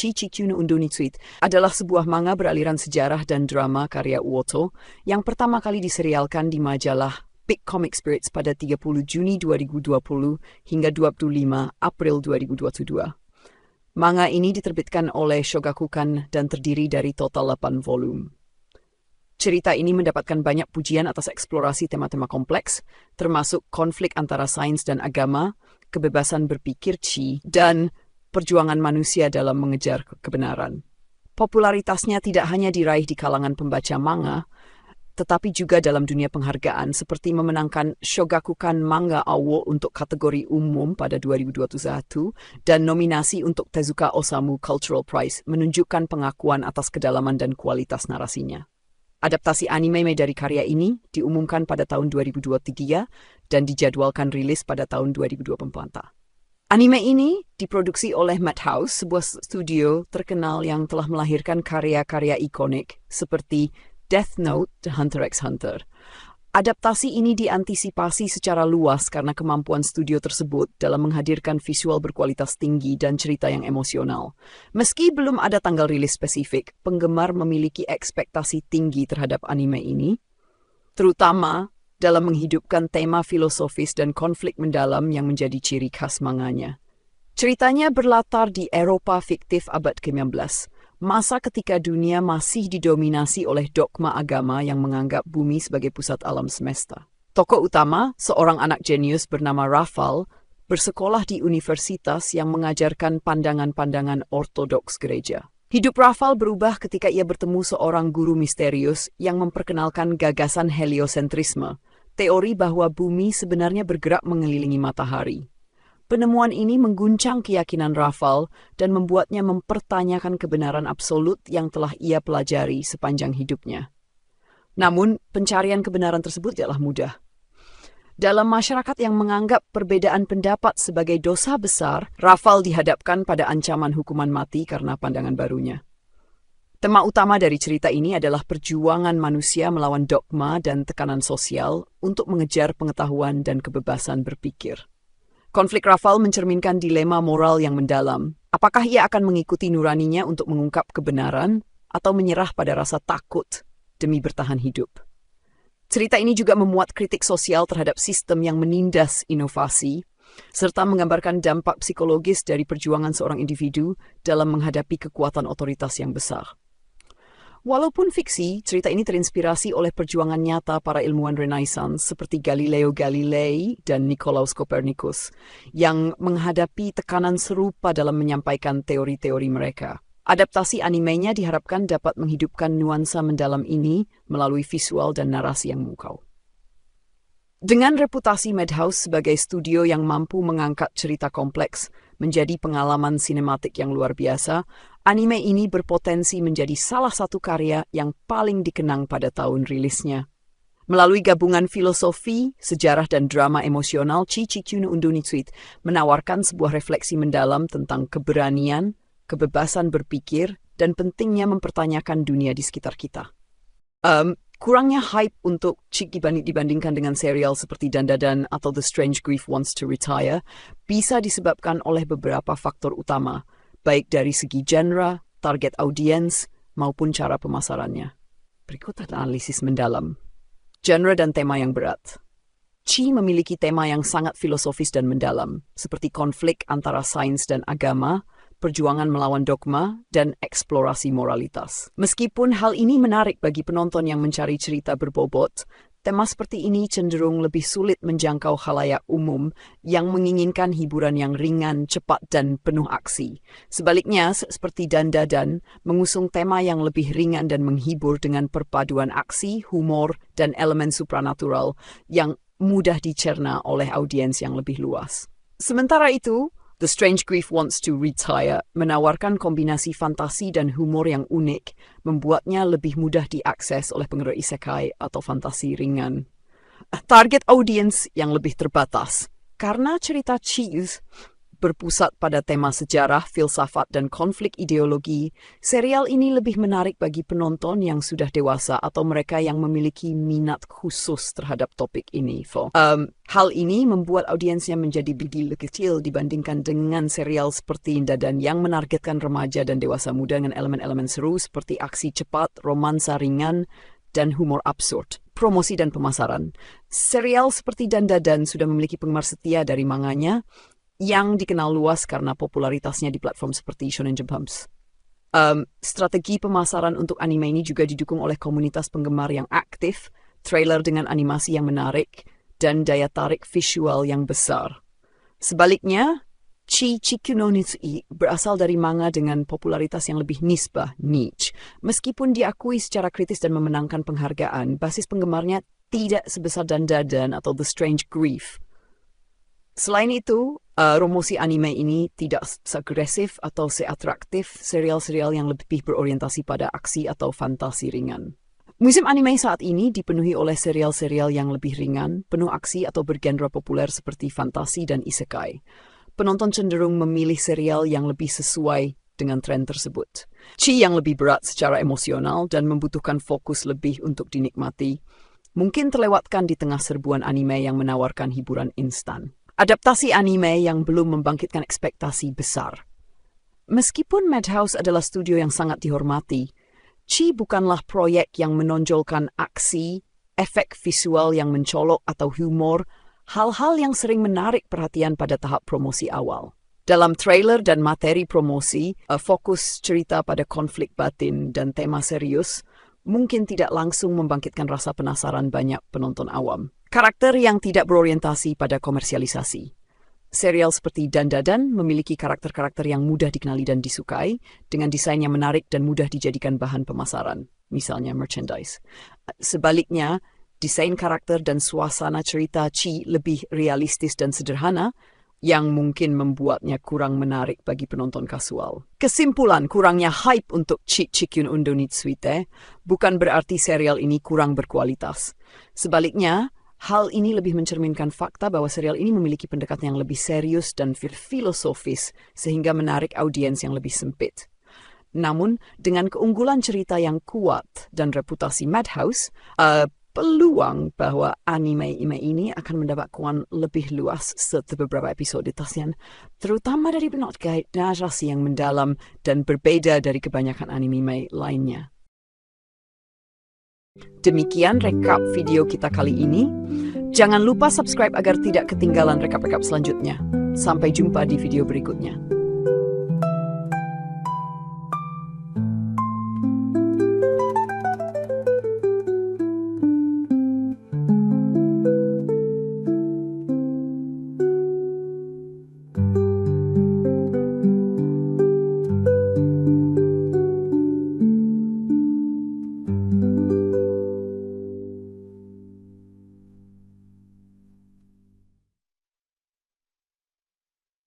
Chichiku no Undo ni Tsuit adalah sebuah manga beraliran sejarah dan drama karya Uoto yang pertama kali diserialkan di majalah Big Comic Spirits pada 30 Juni 2020 hingga 25 April 2022. Manga ini diterbitkan oleh Shogakukan dan terdiri dari total 8 volume. Cerita ini mendapatkan banyak pujian atas eksplorasi tema-tema kompleks, termasuk konflik antara sains dan agama, kebebasan berpikir Chi, dan perjuangan manusia dalam mengejar kebenaran. Popularitasnya tidak hanya diraih di kalangan pembaca manga, tetapi juga dalam dunia penghargaan seperti memenangkan Shogakukan Manga Award untuk kategori umum pada 2021 dan nominasi untuk Tezuka Osamu Cultural Prize menunjukkan pengakuan atas kedalaman dan kualitas narasinya. Adaptasi anime dari karya ini diumumkan pada tahun 2023 dan dijadwalkan rilis pada tahun 2024. Anime ini diproduksi oleh Madhouse, sebuah studio terkenal yang telah melahirkan karya-karya ikonik seperti Death Note dan Hunter x Hunter. Adaptasi ini diantisipasi secara luas karena kemampuan studio tersebut dalam menghadirkan visual berkualitas tinggi dan cerita yang emosional. Meski belum ada tanggal rilis spesifik, penggemar memiliki ekspektasi tinggi terhadap anime ini, terutama dalam menghidupkan tema filosofis dan konflik mendalam yang menjadi ciri khas manganya. Ceritanya berlatar di Eropa fiktif abad ke-19, masa ketika dunia masih didominasi oleh dogma agama yang menganggap bumi sebagai pusat alam semesta. Tokoh utama, seorang anak jenius bernama Rafal, bersekolah di universitas yang mengajarkan pandangan-pandangan ortodoks gereja. Hidup Rafal berubah ketika ia bertemu seorang guru misterius yang memperkenalkan gagasan heliosentrisme, teori bahwa bumi sebenarnya bergerak mengelilingi matahari. Penemuan ini mengguncang keyakinan Rafal dan membuatnya mempertanyakan kebenaran absolut yang telah ia pelajari sepanjang hidupnya. Namun, pencarian kebenaran tersebut tidaklah mudah. Dalam masyarakat yang menganggap perbedaan pendapat sebagai dosa besar, Rafal dihadapkan pada ancaman hukuman mati karena pandangan barunya. Tema utama dari cerita ini adalah perjuangan manusia melawan dogma dan tekanan sosial untuk mengejar pengetahuan dan kebebasan berpikir. Konflik Rafal mencerminkan dilema moral yang mendalam. Apakah ia akan mengikuti nuraninya untuk mengungkap kebenaran atau menyerah pada rasa takut demi bertahan hidup? Cerita ini juga memuat kritik sosial terhadap sistem yang menindas inovasi, serta menggambarkan dampak psikologis dari perjuangan seorang individu dalam menghadapi kekuatan otoritas yang besar. Walaupun fiksi, cerita ini terinspirasi oleh perjuangan nyata para ilmuwan Renaissance seperti Galileo Galilei dan Nicolaus Copernicus yang menghadapi tekanan serupa dalam menyampaikan teori-teori mereka. Adaptasi animenya diharapkan dapat menghidupkan nuansa mendalam ini melalui visual dan narasi yang memukau. Dengan reputasi Madhouse sebagai studio yang mampu mengangkat cerita kompleks menjadi pengalaman sinematik yang luar biasa, anime ini berpotensi menjadi salah satu karya yang paling dikenang pada tahun rilisnya. Melalui gabungan filosofi, sejarah, dan drama emosional, Chichiku no Undo ni Tsuit menawarkan sebuah refleksi mendalam tentang keberanian, kebebasan berpikir, dan pentingnya mempertanyakan dunia di sekitar kita. Kurangnya hype untuk Chiki dibandingkan dengan serial seperti Dandadan atau The Strange Grief Wants to Retire bisa disebabkan oleh beberapa faktor utama, baik dari segi genre, target audiens, maupun cara pemasarannya. Berikut analisis mendalam. Genre dan tema yang berat. Chi memiliki tema yang sangat filosofis dan mendalam, seperti konflik antara sains dan agama, perjuangan melawan dogma, dan eksplorasi moralitas. Meskipun hal ini menarik bagi penonton yang mencari cerita berbobot, tema seperti ini cenderung lebih sulit menjangkau khalayak umum yang menginginkan hiburan yang ringan, cepat, dan penuh aksi. Sebaliknya, seperti Dandadan, mengusung tema yang lebih ringan dan menghibur dengan perpaduan aksi, humor, dan elemen supranatural yang mudah dicerna oleh audiens yang lebih luas. Sementara itu, The Strange Grief Wants to Retire menawarkan kombinasi fantasi dan humor yang unik, membuatnya lebih mudah diakses oleh penggemar isekai atau fantasi ringan. Target audiens yang lebih terbatas. Karena cerita Cheese berpusat pada tema sejarah, filsafat, dan konflik ideologi, serial ini lebih menarik bagi penonton yang sudah dewasa atau mereka yang memiliki minat khusus terhadap topik ini. Hal ini membuat audiensnya menjadi lebih kecil dibandingkan dengan serial seperti Dadan yang menargetkan remaja dan dewasa muda dengan elemen-elemen seru seperti aksi cepat, romansa ringan, dan humor absurd. Promosi dan pemasaran. Serial seperti Dadan sudah memiliki penggemar setia dari manganya, yang dikenal luas karena popularitasnya di platform seperti Shonen Jump. Strategi pemasaran untuk anime ini juga didukung oleh komunitas penggemar yang aktif, trailer dengan animasi yang menarik, dan daya tarik visual yang besar. Sebaliknya, Chikiku no Nitsui berasal dari manga dengan popularitas yang lebih niche. Meskipun diakui secara kritis dan memenangkan penghargaan, basis penggemarnya tidak sebesar Dadan atau The Strange Grief. Selain itu, promosi anime ini tidak seagresif atau seatraktif serial-serial yang lebih berorientasi pada aksi atau fantasi ringan. Musim anime saat ini dipenuhi oleh serial-serial yang lebih ringan, penuh aksi atau bergenre populer seperti fantasi dan isekai. Penonton cenderung memilih serial yang lebih sesuai dengan tren tersebut. Yang lebih berat secara emosional dan membutuhkan fokus lebih untuk dinikmati, mungkin terlewatkan di tengah serbuan anime yang menawarkan hiburan instan. Adaptasi anime yang belum membangkitkan ekspektasi besar. Meskipun Madhouse adalah studio yang sangat dihormati, bukanlah proyek yang menonjolkan aksi, efek visual yang mencolok atau humor, hal-hal yang sering menarik perhatian pada tahap promosi awal. Dalam trailer dan materi promosi, fokus cerita pada konflik batin dan tema serius mungkin tidak langsung membangkitkan rasa penasaran banyak penonton awam. Karakter yang tidak berorientasi pada komersialisasi. Serial seperti Dadan memiliki karakter-karakter yang mudah dikenali dan disukai, dengan desain yang menarik dan mudah dijadikan bahan pemasaran, misalnya merchandise. Sebaliknya, desain karakter dan suasana cerita lebih realistis dan sederhana, yang mungkin membuatnya kurang menarik bagi penonton kasual. Kesimpulan, kurangnya hype untuk Chikiku no Nitsui bukan berarti serial ini kurang berkualitas. Sebaliknya, hal ini lebih mencerminkan fakta bahwa serial ini memiliki pendekatan yang lebih serius dan filosofis sehingga menarik audiens yang lebih sempit. Namun, dengan keunggulan cerita yang kuat dan reputasi Madhouse, peluang bahwa anime ini akan mendapatkan lebih luas setelah beberapa episode tasian, terutama dari penonton narasi yang mendalam dan berbeda dari kebanyakan anime lainnya. Demikian rekap video kita kali ini. Jangan lupa subscribe agar tidak ketinggalan rekap-rekap selanjutnya. Sampai jumpa di video berikutnya.